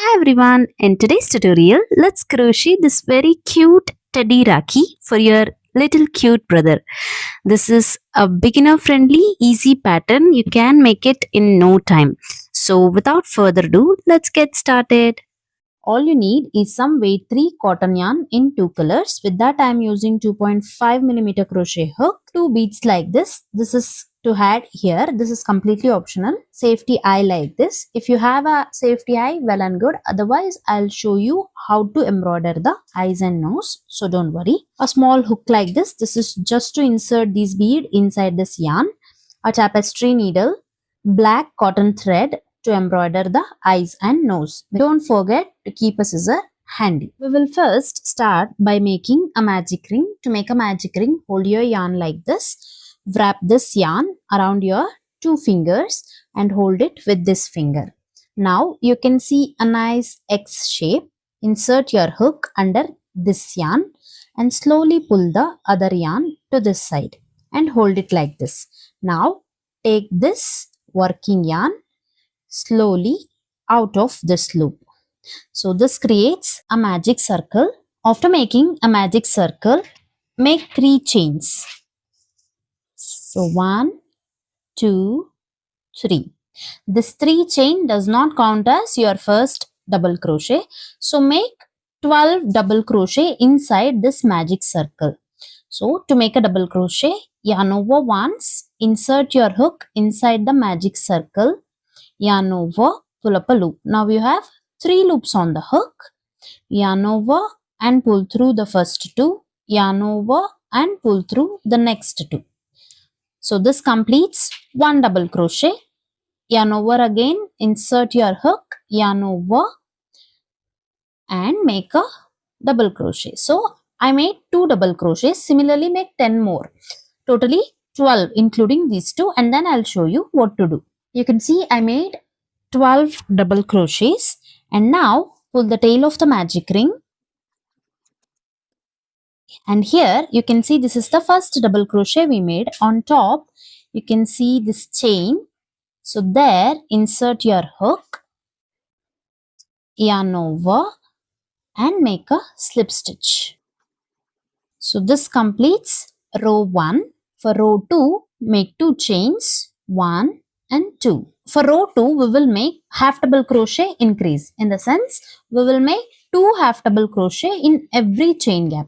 Hi everyone, in today's tutorial, let's crochet this very cute Teddy Rakhi for your little cute brother. This is a beginner friendly, easy pattern. You can make it in no time. So without further ado, let's get started. All you need is some weight 3 cotton yarn in two colors. With that I am using 2.5 millimeter crochet hook, two beads like this. This is to add here. This is completely optional. Safety eye like this. If you have a safety eye, well and good. Otherwise I'll show you how to embroider the eyes and nose. So don't worry. A small hook like this. This is just to insert this bead inside this yarn. A tapestry needle, black cotton thread to embroider the eyes and nose. Don't forget to keep a scissor handy. We will first start by making a magic ring. To make a magic ring, hold your yarn like this. Wrap this yarn around your two fingers and hold it with this finger. Now you can see a nice X shape. Insert your hook under this yarn and slowly pull the other yarn to this side and hold it like this. Now take this working yarn slowly out of this loop. So this creates a magic circle. After making a magic circle, make 3 chains. So 1, 2, 3. This 3 chain does not count as your first double crochet. So make 12 double crochet inside this magic circle. So to make a double crochet, yarn over once, insert your hook inside the magic circle, yarn over, pull up a loop. Now you have 3 loops on the hook. Yarn over and pull through the first 2. Yarn over and pull through the next 2. So this completes 1 double crochet. Yarn over again, insert your hook, yarn over and make a double crochet. So I made 2 double crochets. Similarly make 10 more. Totally 12 including these 2, and then I'll show you what to do. You can see I made 12 double crochets, and now pull the tail of the magic ring. And here you can see this is the first double crochet we made. On top you can see this chain. So there insert your hook, yarn over and make a slip stitch. So this completes row 1. For row 2 make 2 chains, 1 and 2. For row 2 we will make half double crochet increase. In the sense we will make 2 half double crochet in every chain gap.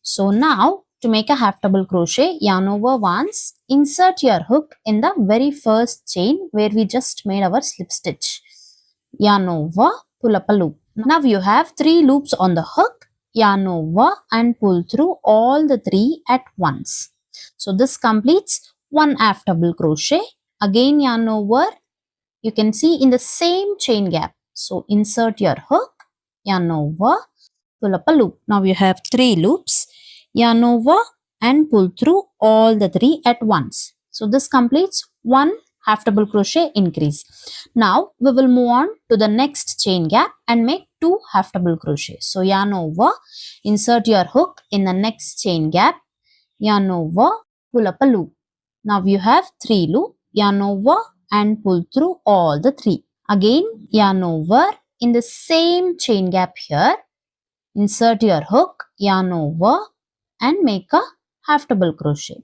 So now to make a half double crochet, yarn over once, insert your hook in the very first chain where we just made our slip stitch. Yarn over, pull up a loop. Now you have 3 loops on the hook. Yarn over and pull through all the 3 at once. So this completes 1 half double crochet. Again yarn over. You can see in the same chain gap. So insert your hook, yarn over, pull up a loop. Now you have 3 loops. Yarn over and pull through all the 3 at once. So this completes 1 half double crochet increase. Now we will move on to the next chain gap and make 2 half double crochet. So yarn over, insert your hook in the next chain gap, yarn over, pull up a loop. Now you have 3 loop, yarn over and pull through all the 3. Again yarn over in the same chain gap here, insert your hook, yarn over and make a half double crochet.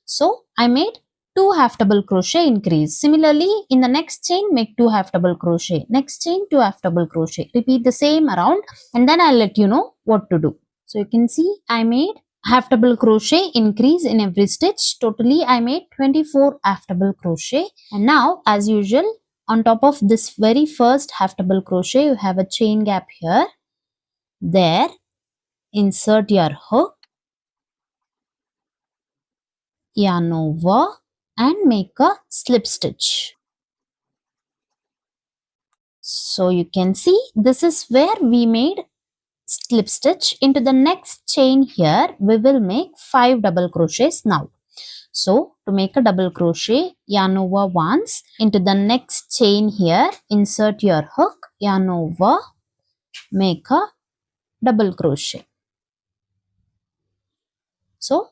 So I made 2 half double crochet increase. Similarly in the next chain make 2 half double crochet. Next chain 2 half double crochet. Repeat the same around and then I'll let you know what to do. So you can see I made half double crochet increase in every stitch. Totally I made 24 half double crochet. And now as usual on top of this very first half double crochet you have a chain gap here. There insert your hook, yarn over and make a slip stitch. So you can see this is where we made slip stitch. Into the next chain here we will make 5 double crochets now. So to make a double crochet, yarn over once, into the next chain here insert your hook, yarn over, make a double crochet. So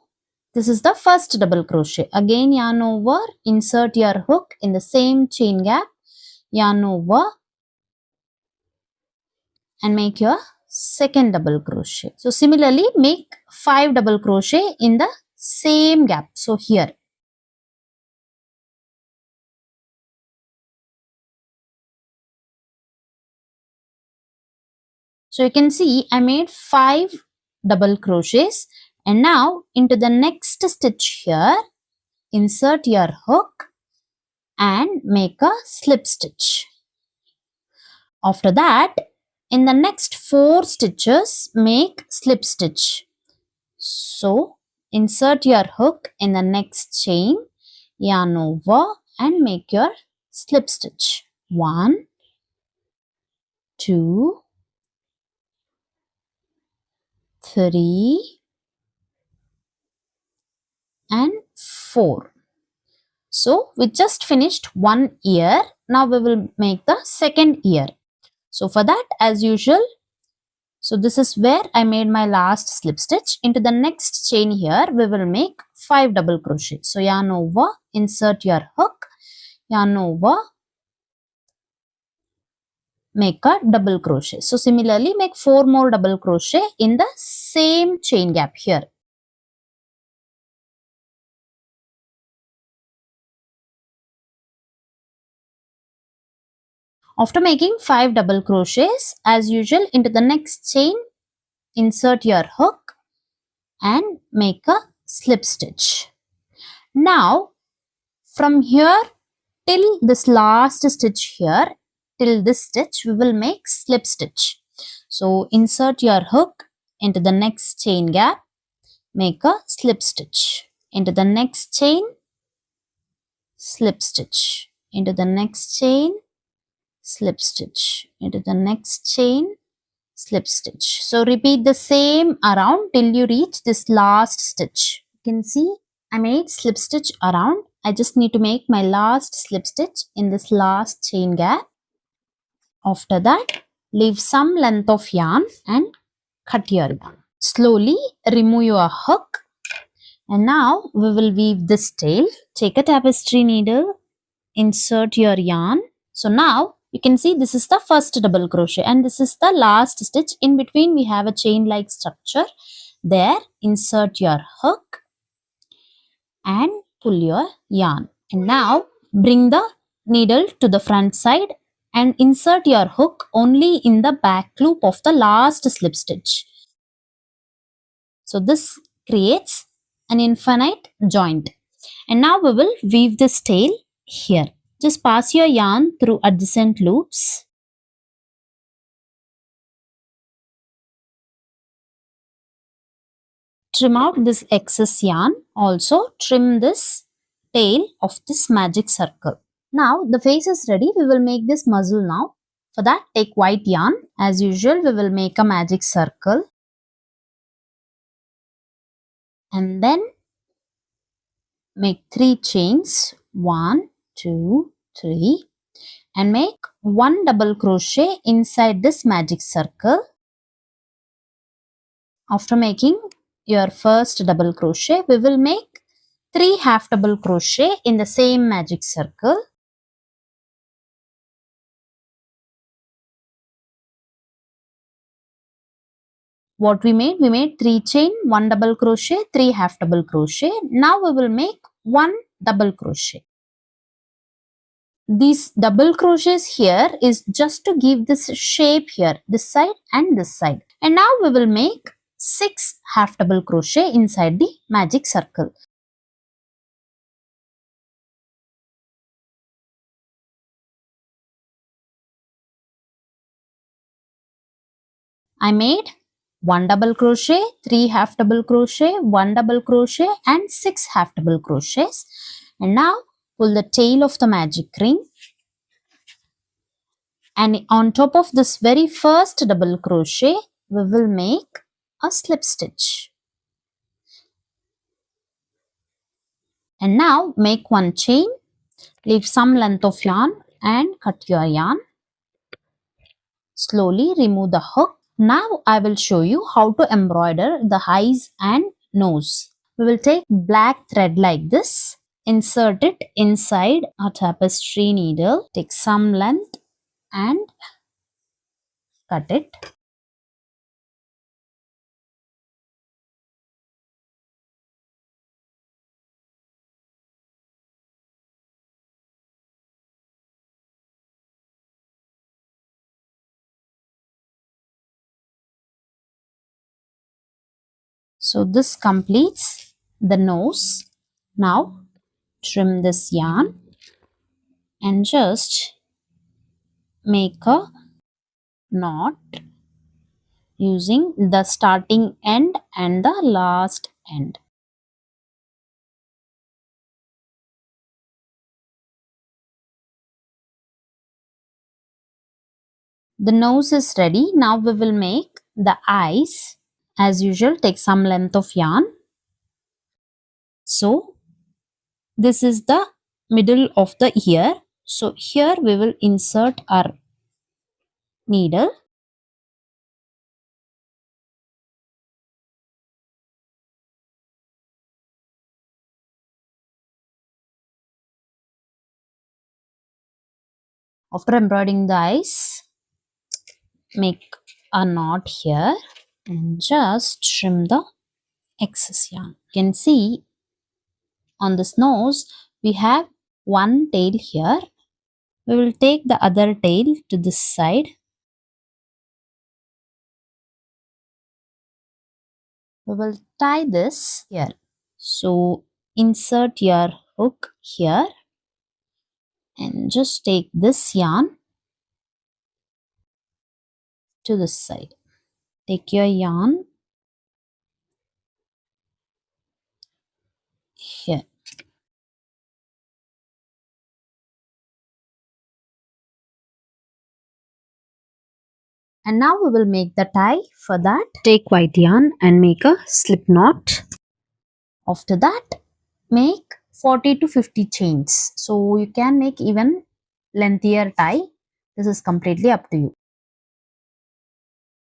this is the first double crochet. Again yarn over, insert your hook in the same chain gap, yarn over and make your second double crochet. So similarly make 5 double crochet in the same gap. So here. So you can see I made 5 double crochets, and now into the next stitch here, insert your hook and make a slip stitch. After that, in the next 4 stitches, make slip stitch. So insert your hook in the next chain, yarn over and make your slip stitch. 1, 2, 3 and 4. So we just finished one ear. Now we will make the second ear. So for that, as usual, so this is where I made my last slip stitch. Into the next chain here, we will make 5 double crochet. So yarn over, insert your hook, yarn over, make a double crochet. So similarly, make 4 more double crochet in the same chain gap here. After making 5 double crochets, as usual, into the next chain, insert your hook and make a slip stitch. Now, from here till this last stitch here, till this stitch, we will make slip stitch. So, insert your hook into the next chain gap, make a slip stitch. Into the next chain, slip stitch. Into the next chain, slip stitch. Into the next chain, slip stitch. So repeat the same around till you reach this last stitch. You can see I made slip stitch around. I just need to make my last slip stitch in this last chain gap. After that, leave some length of yarn and cut your yarn. Slowly remove your hook, and now we will weave this tail. Take a tapestry needle, insert your yarn. So now you can see this is the first double crochet and this is the last stitch. In between we have a chain like structure. There insert your hook and pull your yarn. And now bring the needle to the front side and insert your hook only in the back loop of the last slip stitch. So this creates an infinite joint. And now we will weave this tail here. Just pass your yarn through adjacent loops. Trim out this excess yarn. Also trim this tail of this magic circle. Now the face is ready. We will make this muzzle now. For that, take white yarn. As usual, we will make a magic circle. And then make 3 chains. 1, 2, 3. And make 1 double crochet inside this magic circle. After making your first double crochet, we will make 3 half double crochet in the same magic circle. What we made 3 chain, 1 double crochet, 3 half double crochet. Now we will make 1 double crochet. These double crochets here is just to give this shape here, this side and this side. And now we will make 6 half double crochet inside the magic circle. I made 1 double crochet, 3 half double crochet, 1 double crochet and 6 half double crochets. And now pull the tail of the magic ring. And on top of this very first double crochet, we will make a slip stitch. And now make 1 chain, leave some length of yarn and cut your yarn. Slowly remove the hook. Now I will show you how to embroider the eyes and nose. We will take black thread like this, insert it inside a tapestry needle, take some length and cut it. So this completes the nose. Now trim this yarn and just make a knot using the starting end and the last end. The nose is ready. Now we will make the eyes. As usual, take some length of yarn. So this is the middle of the ear. So here we will insert our needle. After embroidering the eyes, make a knot here and just trim the excess yarn. You can see on this nose we have one tail here. We will take the other tail to this side. We will tie this here. So insert your hook here and just take this yarn to this side. Take your yarn here. And now we will make the tie. For that, take white yarn and make a slip knot. After that, make 40 to 50 chains. So you can make even lengthier tie. This is completely up to you.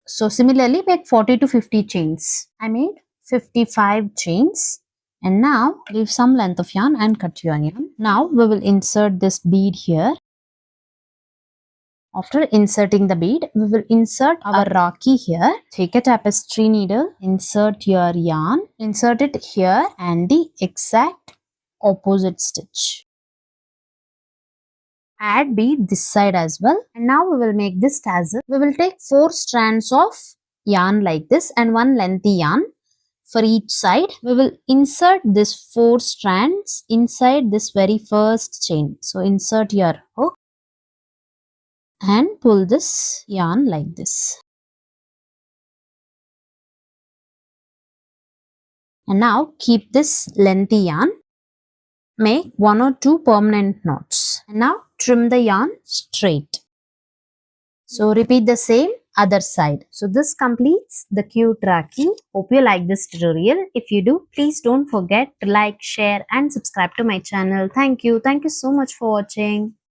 So similarly, make 40 to 50 chains. I made 55 chains. And now leave some length of yarn and cut your yarn. Now we will insert this bead here. After inserting the bead, we will insert our Rakhi here. Take a tapestry needle, insert your yarn, insert it here and the exact opposite stitch. Add bead this side as well. And now we will make this tassel. We will take 4 strands of yarn like this and 1 lengthy yarn for each side. We will insert this 4 strands inside this very first chain. So insert your hook and pull this yarn like this. And now keep this lengthy yarn. Make 1 or 2 permanent knots. And now trim the yarn straight. So repeat the same other side. So this completes the cute Rakhi. Hope you like this tutorial. If you do, please don't forget to like, share and subscribe to my channel. Thank you. Thank you so much for watching.